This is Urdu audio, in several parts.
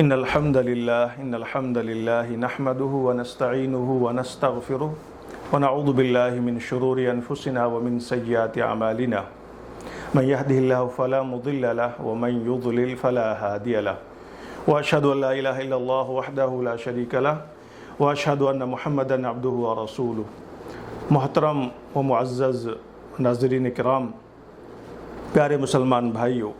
إن الحمد لله نحمده ونستعينه ونستغفره ونعوذ بالله من شرور أنفسنا ومن سيئات أعمالنا من يهده الله فلا مضل له ومن يضلل فلا هادي له وأشهد أن لا إله إلا الله وحده لا شريك له وأشهد أن محمدا عبده ورسوله۔ محترم و معزز ناظرین کرام، پیارے مسلمان بھائیوں،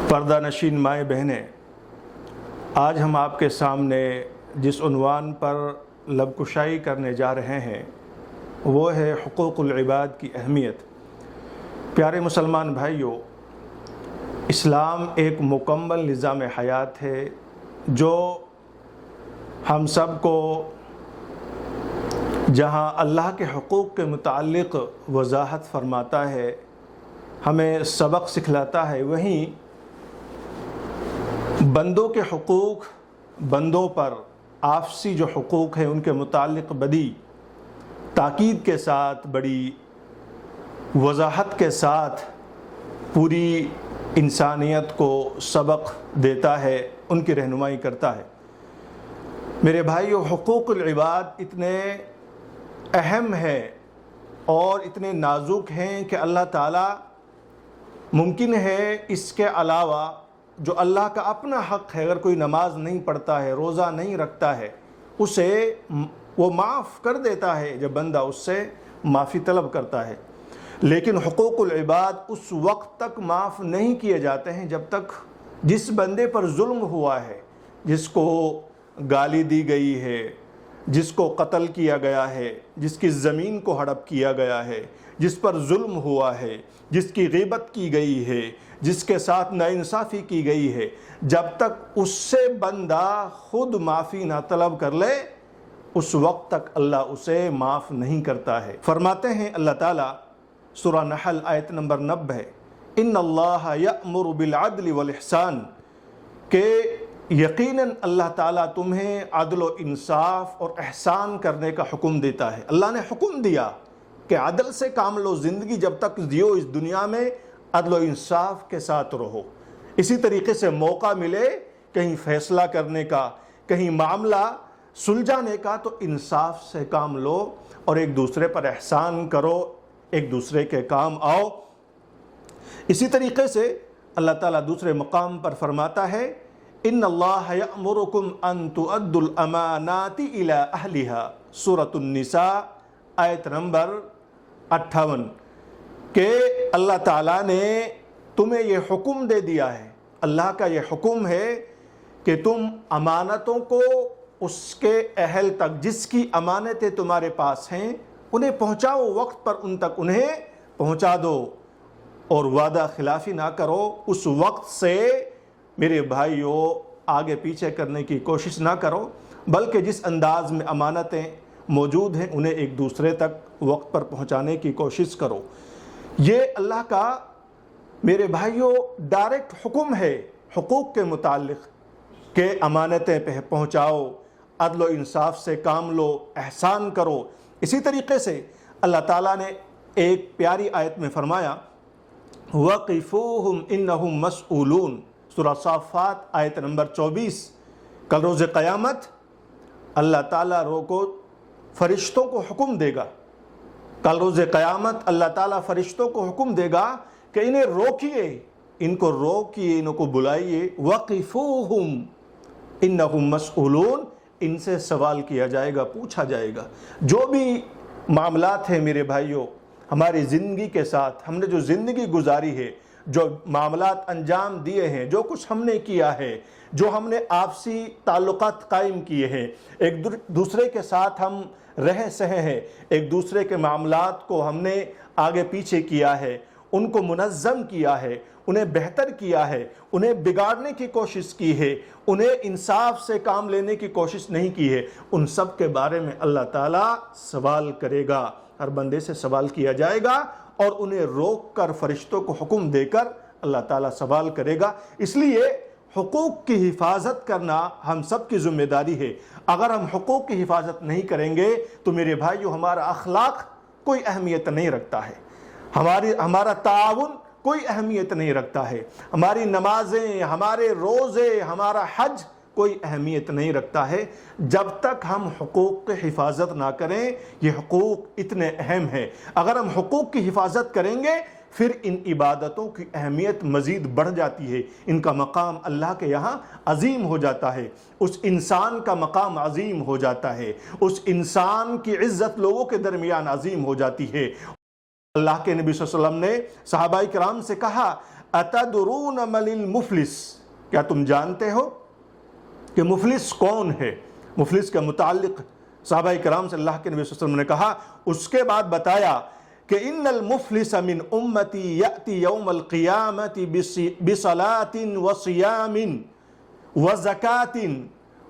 پردہ نشین مائیں بہنیں، آج ہم آپ کے سامنے جس عنوان پر لب کشائی کرنے جا رہے ہیں وہ ہے حقوق العباد کی اہمیت۔ پیارے مسلمان بھائیوں، اسلام ایک مکمل نظام حیات ہے جو ہم سب کو جہاں اللہ کے حقوق کے متعلق وضاحت فرماتا ہے، ہمیں سبق سکھلاتا ہے، وہیں بندوں کے حقوق، بندوں پر آپسی جو حقوق ہیں ان کے متعلق بڑی تاکید کے ساتھ، بڑی وضاحت کے ساتھ پوری انسانیت کو سبق دیتا ہے، ان کی رہنمائی کرتا ہے۔ میرے بھائیو، حقوق العباد اتنے اہم ہیں اور اتنے نازک ہیں کہ اللہ تعالیٰ ممکن ہے اس کے علاوہ جو اللہ کا اپنا حق ہے، اگر کوئی نماز نہیں پڑھتا ہے، روزہ نہیں رکھتا ہے، اسے وہ معاف کر دیتا ہے جب بندہ اس سے معافی طلب کرتا ہے، لیکن حقوق العباد اس وقت تک معاف نہیں کیے جاتے ہیں جب تک جس بندے پر ظلم ہوا ہے، جس کو گالی دی گئی ہے، جس کو قتل کیا گیا ہے، جس کی زمین کو ہڑپ کیا گیا ہے، جس پر ظلم ہوا ہے، جس کی غیبت کی گئی ہے، جس کے ساتھ ناانصافی کی گئی ہے، جب تک اس سے بندہ خود معافی نہ طلب کر لے، اس وقت تک اللہ اسے معاف نہیں کرتا ہے۔ فرماتے ہیں اللہ تعالیٰ سورہ نحل آیت نمبر 90، ان اللہ یأمر بالعدل والاحسان، کہ یقیناً اللہ تعالیٰ تمہیں عدل و انصاف اور احسان کرنے کا حکم دیتا ہے۔ اللہ نے حکم دیا کہ عدل سے کام لو، زندگی جب تک جیو اس دنیا میں عدل و انصاف کے ساتھ رہو۔ اسی طریقے سے موقع ملے کہیں فیصلہ کرنے کا، کہیں معاملہ سلجھانے کا، تو انصاف سے کام لو اور ایک دوسرے پر احسان کرو، ایک دوسرے کے کام آؤ۔ اسی طریقے سے اللہ تعالیٰ دوسرے مقام پر فرماتا ہے، ان اللہ یأمرکم ان تؤدوا الامانات الی اہلہا، سورۃ النساء آیت نمبر 58، کہ اللہ تعالیٰ نے تمہیں یہ حکم دے دیا ہے، اللہ کا یہ حکم ہے کہ تم امانتوں کو اس کے اہل تک، جس کی امانتیں تمہارے پاس ہیں، انہیں پہنچاؤ، وقت پر ان تک انہیں پہنچا دو، اور وعدہ خلافی نہ کرو۔ اس وقت سے میرے بھائیوں آگے پیچھے کرنے کی کوشش نہ کرو، بلکہ جس انداز میں امانتیں موجود ہیں انہیں ایک دوسرے تک وقت پر پہنچانے کی کوشش کرو۔ یہ اللہ کا میرے بھائیوں ڈائریکٹ حکم ہے حقوق کے متعلق، کہ امانتیں پہنچاؤ، عدل و انصاف سے کام لو، احسان کرو۔ اسی طریقے سے اللہ تعالیٰ نے ایک پیاری آیت میں فرمایا، وَقِفُوهُمْ إِنَّهُمْ مَسْئُولُونَ، سورہ صافات آیت نمبر 24۔ کل روز قیامت اللہ تعالیٰ فرشتوں کو حکم دے گا، کل روز قیامت اللہ تعالیٰ فرشتوں کو حکم دے گا کہ انہیں روکیے، ان کو روکیے، ان کو بلائیے، وَقِفُوهُمْ إِنَّهُمْ مَسْئُولُونَ، ان سے سوال کیا جائے گا، پوچھا جائے گا۔ جو بھی معاملات ہیں میرے بھائیوں ہماری زندگی کے ساتھ، ہم نے جو زندگی گزاری ہے، جو معاملات انجام دیے ہیں، جو کچھ ہم نے کیا ہے، جو ہم نے آپسی تعلقات قائم کیے ہیں، ایک دوسرے کے ساتھ ہم رہ سہے ہیں، ایک دوسرے کے معاملات کو ہم نے آگے پیچھے کیا ہے، ان کو منظم کیا ہے، انہیں بہتر کیا ہے، انہیں بگاڑنے کی کوشش کی ہے، انہیں انصاف سے کام لینے کی کوشش نہیں کی ہے، ان سب کے بارے میں اللہ تعالیٰ سوال کرے گا، ہر بندے سے سوال کیا جائے گا، اور انہیں روک کر فرشتوں کو حکم دے کر اللہ تعالیٰ سوال کرے گا۔ اس لیے حقوق کی حفاظت کرنا ہم سب کی ذمہ داری ہے۔ اگر ہم حقوق کی حفاظت نہیں کریں گے تو میرے بھائیو ہمارا اخلاق کوئی اہمیت نہیں رکھتا ہے، ہمارا تعاون کوئی اہمیت نہیں رکھتا ہے، ہماری نمازیں، ہمارے روزے، ہمارا حج کوئی اہمیت نہیں رکھتا ہے جب تک ہم حقوق کی حفاظت نہ کریں۔ یہ حقوق اتنے اہم ہیں، اگر ہم حقوق کی حفاظت کریں گے پھر ان عبادتوں کی اہمیت مزید بڑھ جاتی ہے، ان کا مقام اللہ کے یہاں عظیم ہو جاتا ہے، اس انسان کا مقام عظیم ہو جاتا ہے، اس انسان کی عزت لوگوں کے درمیان عظیم ہو جاتی ہے۔ اللہ کے نبی صلی اللہ علیہ وسلم نے صحابہ کرام سے کہا اتدرون من المفلس، کیا تم جانتے ہو کہ مفلس کون ہے؟ مفلس کے متعلق صحابہ کرام سے اللہ کے نبی صلی اللہ علیہ وسلم نے کہا، اس کے بعد بتایا کہ ان المفلس من امتی یأتی یوم القیامت بصلاة وصیام وزکاة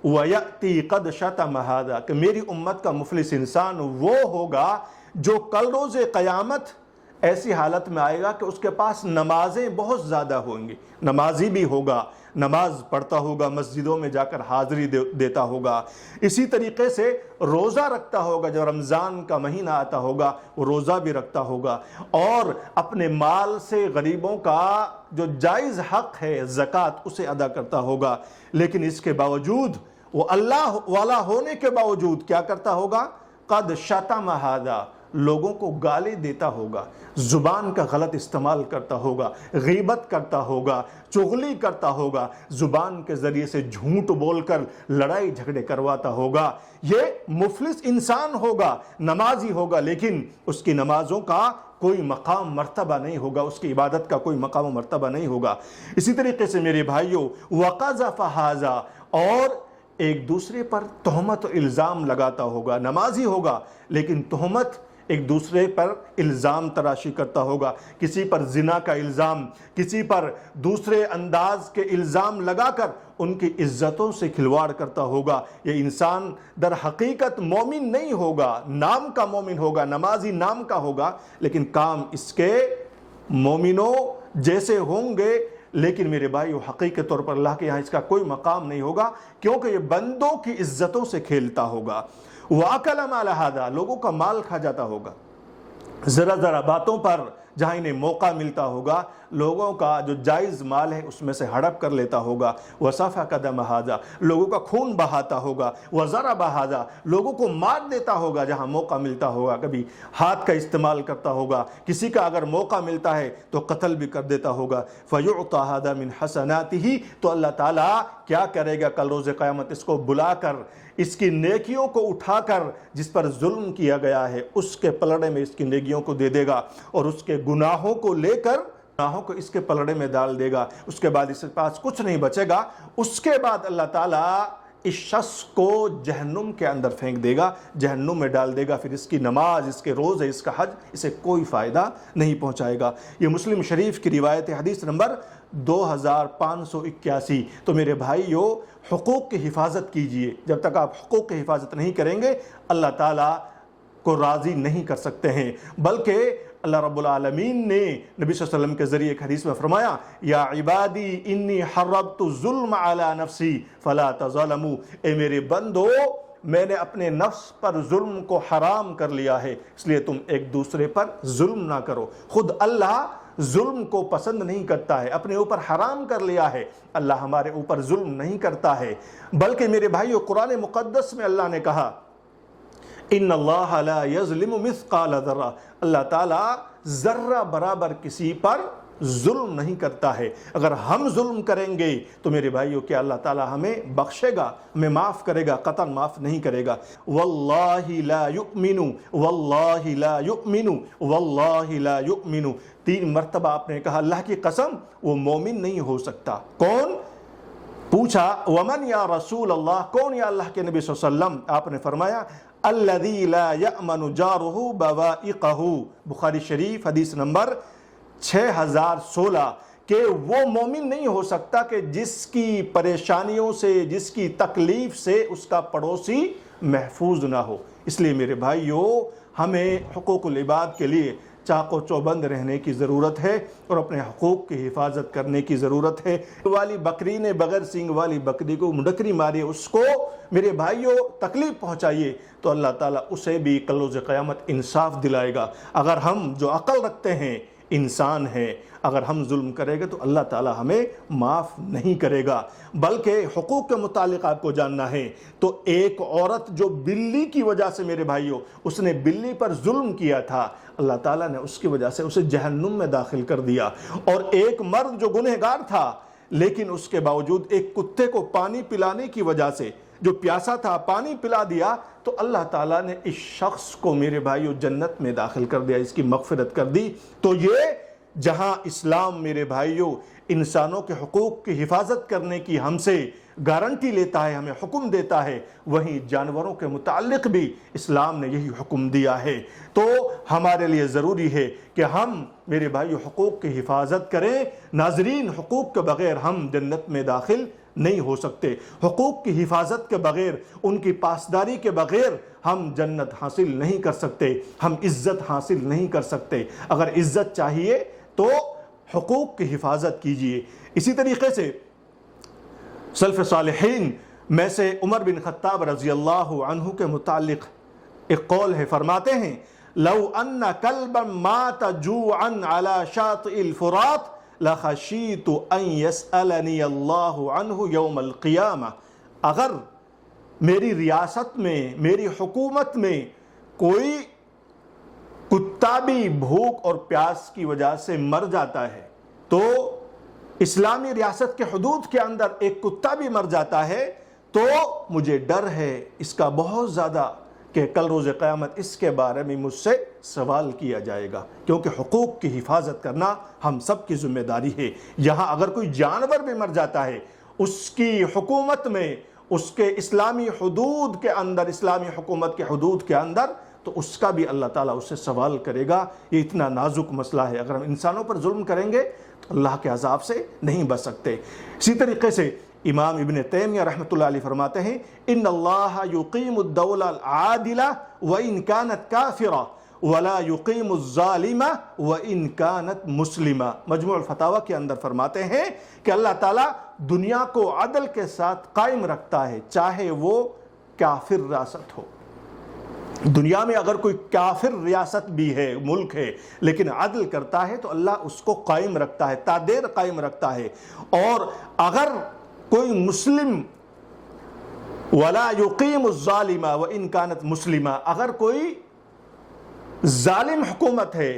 ویأتی قد شتم ھذا، کہ میری امت کا مفلس انسان وہ ہوگا جو کل روز قیامت ایسی حالت میں آئے گا کہ اس کے پاس نمازیں بہت زیادہ ہوں گی، نمازی بھی ہوگا، نماز پڑھتا ہوگا، مسجدوں میں جا کر حاضری دیتا ہوگا، اسی طریقے سے روزہ رکھتا ہوگا، جب رمضان کا مہینہ آتا ہوگا وہ روزہ بھی رکھتا ہوگا، اور اپنے مال سے غریبوں کا جو جائز حق ہے زکوٰۃ اسے ادا کرتا ہوگا، لیکن اس کے باوجود وہ اللہ والا ہونے کے باوجود کیا کرتا ہوگا؟ قد شتم ھذا، لوگوں کو گالی دیتا ہوگا، زبان کا غلط استعمال کرتا ہوگا، غیبت کرتا ہوگا، چغلی کرتا ہوگا، زبان کے ذریعے سے جھوٹ بول کر لڑائی جھگڑے کرواتا ہوگا۔ یہ مفلس انسان ہوگا، نمازی ہوگا، لیکن اس کی نمازوں کا کوئی مقام مرتبہ نہیں ہوگا، اس کی عبادت کا کوئی مقام و مرتبہ نہیں ہوگا۔ اسی طریقے سے میرے بھائیوں وقذف ھذا، اور ایک دوسرے پر تہمت و الزام لگاتا ہوگا، نمازی ہوگا لیکن تہمت ایک دوسرے پر الزام تراشی کرتا ہوگا، کسی پر زنا کا الزام، کسی پر دوسرے انداز کے الزام لگا کر ان کی عزتوں سے کھلواڑ کرتا ہوگا۔ یہ انسان در حقیقت مومن نہیں ہوگا، نام کا مومن ہوگا، نمازی نام کا ہوگا، لیکن کام اس کے مومنوں جیسے ہوں گے، لیکن میرے بھائی وہ حقیقی طور پر اللہ کے یہاں اس کا کوئی مقام نہیں ہوگا، کیونکہ یہ بندوں کی عزتوں سے کھیلتا ہوگا۔ وَأَكَلَ مَالَ هَذَا، لوگوں کا مال کھا جاتا ہوگا، ذرا ذرا باتوں پر جہاں انہیں موقع ملتا ہوگا لوگوں کا جو جائز مال ہے اس میں سے ہڑپ کر لیتا ہوگا۔ وَسَفَكَ دَمَ هَذَا، لوگوں کا خون بہاتا ہوگا۔ وَضَرَبَ هَذَا، لوگوں کو مار دیتا ہوگا جہاں موقع ملتا ہوگا، کبھی ہاتھ کا استعمال کرتا ہوگا، کسی کا اگر موقع ملتا ہے تو قتل بھی کر دیتا ہوگا۔ فَيُعْطَى هَذَا مِنْ حَسَنَاتِهِ، تو اللہ تعالیٰ کیا کرے گا کل روز قیامت؟ اس کو بلا کر اس کی نیکیوں کو اٹھا کر جس پر ظلم کیا گیا ہے اس کے پلڑے میں اس کی نیکیوں کو دے دے گا، اور اس کے گناہوں کو لے کر گناہوں کو اس کے پلڑے میں ڈال دے گا۔ اس کے بعد اس کے پاس کچھ نہیں بچے گا۔ اس کے بعد اللہ تعالیٰ اس شخص کو جہنم کے اندر پھینک دے گا، جہنم میں ڈال دے گا، پھر اس کی نماز، اس کے روزے، اس کا حج اسے کوئی فائدہ نہیں پہنچائے گا۔ یہ مسلم شریف کی روایت حدیث نمبر 2581۔ تو میرے بھائیو، حقوق کی حفاظت کیجئے، جب تک آپ حقوق کی حفاظت نہیں کریں گے اللہ تعالیٰ کو راضی نہیں کر سکتے ہیں، بلکہ اللہ رب العالمین نے نبی صلی اللہ علیہ وسلم کے ذریعے ایک حدیث میں فرمایا یا عبادی انی حرمت الظلم علی نفسی فلا تظلموا، اے میرے بندو میں نے اپنے نفس پر ظلم کو حرام کر لیا ہے، اس لیے تم ایک دوسرے پر ظلم نہ کرو۔ خود اللہ ظلم کو پسند نہیں کرتا ہے، اپنے اوپر حرام کر لیا ہے، اللہ ہمارے اوپر ظلم نہیں کرتا ہے، بلکہ میرے بھائیو قرآن مقدس میں اللہ نے کہا ان اللہ لا یظلم مثقال ذرہ، اللہ تعالیٰ ذرہ برابر کسی پر ظلم نہیں کرتا ہے۔ اگر ہم ظلم کریں گے تو میرے بھائیو کیا اللہ تعالیٰ ہمیں بخشے گا، ہمیں معاف کرے گا؟ قطعاً معاف نہیں کرے گا۔ واللہ لا یؤمن، واللہ لا یؤمن، واللہ لا یؤمن، 3 مرتبہ آپ نے کہا اللہ کی قسم وہ مومن نہیں ہو سکتا۔ کون؟ پوچھا ومن یا رسول اللہ، کون یا اللہ کے نبی صلی اللہ علیہ وسلم؟ آپ نے فرمایا الذی لا یأمن جارہ بوائقہ، بخاری شریف حدیث نمبر 6016، کہ وہ مومن نہیں ہو سکتا کہ جس کی پریشانیوں سے، جس کی تکلیف سے اس کا پڑوسی محفوظ نہ ہو۔ اس لیے میرے بھائیو ہمیں حقوق العباد کے لیے چاق و چوبند رہنے کی ضرورت ہے اور اپنے حقوق کی حفاظت کرنے کی ضرورت ہے۔ والی بکری نے بغیر سینگ والی بکری کو منڈکری ماری، اس کو میرے بھائیوں تکلیف پہنچائیے تو اللہ تعالیٰ اسے بھی کل روز قیامت انصاف دلائے گا۔ اگر ہم جو عقل رکھتے ہیں، انسان ہیں، اگر ہم ظلم کریں گے تو اللہ تعالیٰ ہمیں معاف نہیں کرے گا۔ بلکہ حقوق کے متعلق آپ کو جاننا ہے تو ایک عورت جو بلی کی وجہ سے میرے بھائیوں اس نے بلی پر ظلم کیا تھا، اللہ تعالیٰ نے اس کی وجہ سے اسے جہنم میں داخل کر دیا۔ اور ایک مرد جو گنہگار تھا لیکن اس کے باوجود ایک کتے کو پانی پلانے کی وجہ سے، جو پیاسا تھا پانی پلا دیا، تو اللہ تعالیٰ نے اس شخص کو میرے بھائیوں جنت میں داخل کر دیا، اس کی مغفرت کر دی۔ تو یہ جہاں اسلام میرے بھائیوں انسانوں کے حقوق کی حفاظت کرنے کی ہم سے گارنٹی لیتا ہے، ہمیں حکم دیتا ہے، وہیں جانوروں کے متعلق بھی اسلام نے یہی حکم دیا ہے۔ تو ہمارے لیے ضروری ہے کہ ہم میرے بھائیوں حقوق کی حفاظت کریں۔ ناظرین، حقوق کے بغیر ہم جنت میں داخل نہیں ہو سکتے۔ حقوق کی حفاظت کے بغیر، ان کی پاسداری کے بغیر ہم جنت حاصل نہیں کر سکتے، ہم عزت حاصل نہیں کر سکتے۔ اگر عزت چاہیے تو حقوق کی حفاظت کیجیے۔ اسی طریقے سے سلف صالحین میں سے عمر بن خطاب رضی اللہ عنہ کے متعلق ایک قول ہے، فرماتے ہیں لو ان کلبا مات جوعا على شاطئ الفرات لخشیت ان یسألنی اللہ عنہ یوم القیامہ۔ اگر میری ریاست میں، میری حکومت میں کوئی کتا بھی بھوک اور پیاس کی وجہ سے مر جاتا ہے، تو اسلامی ریاست کے حدود کے اندر ایک کتا بھی مر جاتا ہے، تو مجھے ڈر ہے اس کا بہت زیادہ کہ کل روز قیامت اس کے بارے میں مجھ سے سوال کیا جائے گا، کیونکہ حقوق کی حفاظت کرنا ہم سب کی ذمہ داری ہے۔ یہاں اگر کوئی جانور بھی مر جاتا ہے اس کی حکومت میں، اس کے اسلامی حدود کے اندر، اسلامی حکومت کے حدود کے اندر، تو اس کا بھی اللہ تعالیٰ اس سے سوال کرے گا۔ یہ اتنا نازک مسئلہ ہے، اگر ہم انسانوں پر ظلم کریں گے تو اللہ کے عذاب سے نہیں بچ سکتے۔ اسی طریقے سے امام ابن تیمیہ رحمۃ اللہ علیہ فرماتے ہیں ان اللہ یقیم الدولہ العادلہ وان کانت کافرہ ولا یقیم الظالمہ وان کانت مسلمہ۔ مجموع الفتاوی کے اندر فرماتے ہیں کہ اللہ تعالیٰ دنیا کو عدل کے ساتھ قائم رکھتا ہے، چاہے وہ کافر ریاست ہو۔ دنیا میں اگر کوئی کافر ریاست بھی ہے، ملک ہے، لیکن عدل کرتا ہے تو اللہ اس کو قائم رکھتا ہے، تا دیر قائم رکھتا ہے۔ اور اگر کوئی مسلم ولا یقیم الظالمہ وان کانت مسلمہ، اگر کوئی ظالم حکومت ہے،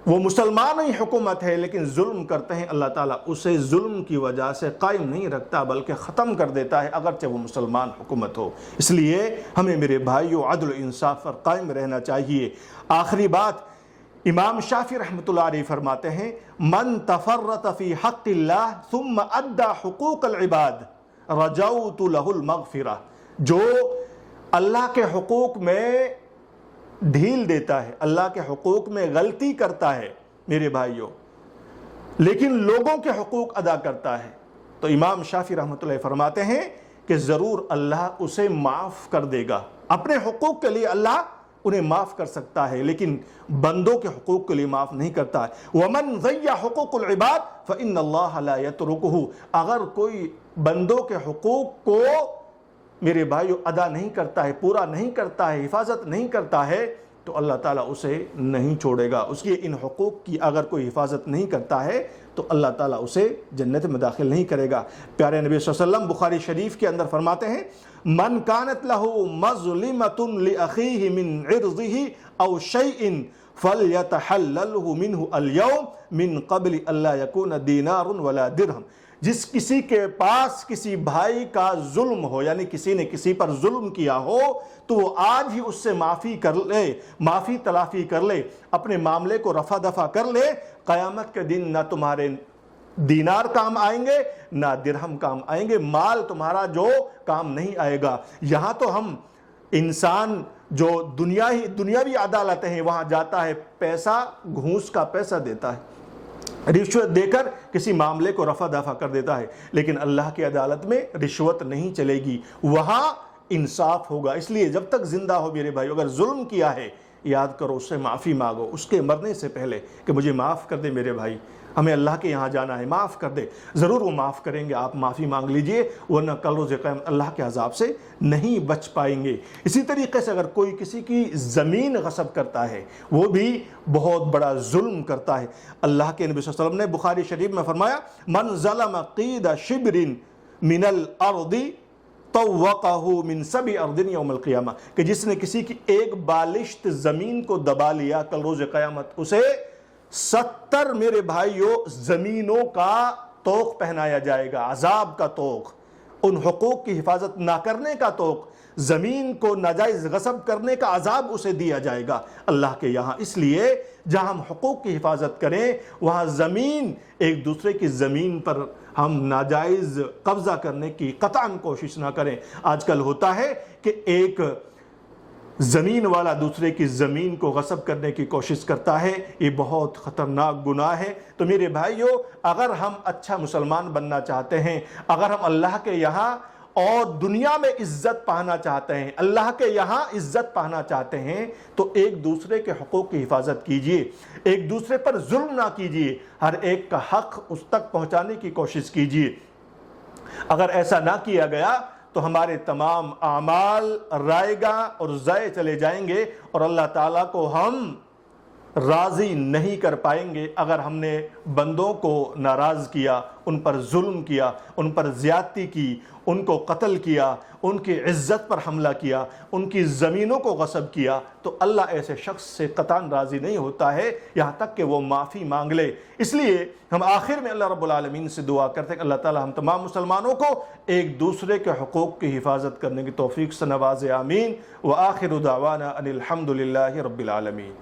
وہ مسلمان ہی حکومت ہے لیکن ظلم کرتے ہیں، اللہ تعالیٰ اسے ظلم کی وجہ سے قائم نہیں رکھتا بلکہ ختم کر دیتا ہے، اگرچہ وہ مسلمان حکومت ہو۔ اس لیے ہمیں میرے بھائیوں عدل و انصاف پر قائم رہنا چاہیے۔ آخری بات، امام شافعی رحمۃ اللہ علیہ فرماتے ہیں من تفرط فی حق اللہ ثم ادى حقوق العباد رجوت له المغفرہ۔ جو اللہ کے حقوق میں ڈھیل دیتا ہے، اللہ کے حقوق میں غلطی کرتا ہے میرے بھائیوں، لیکن لوگوں کے حقوق ادا کرتا ہے، تو امام شافعی رحمۃ اللہ فرماتے ہیں کہ ضرور اللہ اسے معاف کر دے گا۔ اپنے حقوق کے لیے اللہ انہیں معاف کر سکتا ہے لیکن بندوں کے حقوق کے لیے معاف نہیں کرتا ہے۔ وَمَنْ ضَيَّ حُقُوقُ الْعِبَادِ فَإِنَّ اللَّهَ لَا يَتْرُكُهُ۔ اگر کوئی بندوں کے حقوق کو میرے بھائیو ادا نہیں کرتا ہے، پورا نہیں کرتا ہے، حفاظت نہیں کرتا ہے، تو اللہ تعالیٰ اسے نہیں چھوڑے گا۔ اس کی ان حقوق کی اگر کوئی حفاظت نہیں کرتا ہے تو اللہ تعالیٰ اسے جنت میں داخل نہیں کرے گا۔ پیارے نبی صلی اللہ علیہ وسلم بخاری شریف کے اندر فرماتے ہیں من کانت لہ مظلمۃ لأخیہ من عرضہ او شیء فلیتحللہ منہ اليوم من قبل الا یکون دینار ولا درہم۔ جس کسی کے پاس کسی بھائی کا ظلم ہو، یعنی کسی نے کسی پر ظلم کیا ہو، تو وہ آج ہی اس سے معافی کر لے، معافی تلافی کر لے، اپنے معاملے کو رفع دفع کر لے۔ قیامت کے دن نہ تمہارے دینار کام آئیں گے نہ درہم کام آئیں گے، مال تمہارا جو کام نہیں آئے گا۔ یہاں تو ہم انسان جو دنیاوی عدالتیں ہیں وہاں جاتا ہے، پیسہ گھوس کا پیسہ دیتا ہے، رشوت دے کر کسی معاملے کو رفع دفع کر دیتا ہے، لیکن اللہ کی عدالت میں رشوت نہیں چلے گی، وہاں انصاف ہوگا۔ اس لیے جب تک زندہ ہو میرے بھائی، اگر ظلم کیا ہے یاد کرو، اس سے معافی مانگو، اس کے مرنے سے پہلے کہ مجھے معاف کر دے میرے بھائی، ہمیں اللہ کے یہاں جانا ہے، معاف کر دے، ضرور وہ معاف کریں گے، آپ معافی مانگ لیجئے، ورنہ کل روز قیامت اللہ کے عذاب سے نہیں بچ پائیں گے۔ اسی طریقے سے اگر کوئی کسی کی زمین غصب کرتا ہے، وہ بھی بہت بڑا ظلم کرتا ہے۔ اللہ کے نبی صلی اللہ علیہ وسلم نے بخاری شریف میں فرمایا من ظلم قید شبر من الارض طوقہ من 7 ارض یوم القیامہ، کہ جس نے کسی کی ایک بالشت زمین کو دبا لیا، کل روز قیامت اسے 70 میرے بھائیوں زمینوں کا طوق پہنایا جائے گا، عذاب کا طوق، ان حقوق کی حفاظت نہ کرنے کا طوق، زمین کو ناجائز غصب کرنے کا عذاب اسے دیا جائے گا اللہ کے یہاں۔ اس لیے جہاں ہم حقوق کی حفاظت کریں وہاں زمین، ایک دوسرے کی زمین پر ہم ناجائز قبضہ کرنے کی قطعاً کوشش نہ کریں۔ آج کل ہوتا ہے کہ ایک زمین والا دوسرے کی زمین کو غصب کرنے کی کوشش کرتا ہے، یہ بہت خطرناک گناہ ہے۔ تو میرے بھائیوں، اگر ہم اچھا مسلمان بننا چاہتے ہیں، اگر ہم اللہ کے یہاں اور دنیا میں عزت پانا چاہتے ہیں، اللہ کے یہاں عزت پانا چاہتے ہیں، تو ایک دوسرے کے حقوق کی حفاظت کیجئے، ایک دوسرے پر ظلم نہ کیجئے، ہر ایک کا حق اس تک پہنچانے کی کوشش کیجئے۔ اگر ایسا نہ کیا گیا تو ہمارے تمام اعمال رائگاں اور ضائع چلے جائیں گے، اور اللہ تعالیٰ کو ہم راضی نہیں کر پائیں گے اگر ہم نے بندوں کو ناراض کیا، ان پر ظلم کیا، ان پر زیادتی کی، ان کو قتل کیا، ان کی عزت پر حملہ کیا، ان کی زمینوں کو غصب کیا، تو اللہ ایسے شخص سے قطعاً راضی نہیں ہوتا ہے یہاں تک کہ وہ معافی مانگ لے۔ اس لیے ہم آخر میں اللہ رب العالمین سے دعا کرتے ہیں کہ اللہ تعالی ہم تمام مسلمانوں کو ایک دوسرے کے حقوق کی حفاظت کرنے کی توفیق سے نوازے، آمین۔ وآخر دعوانا ان الحمد للہ رب العالمین۔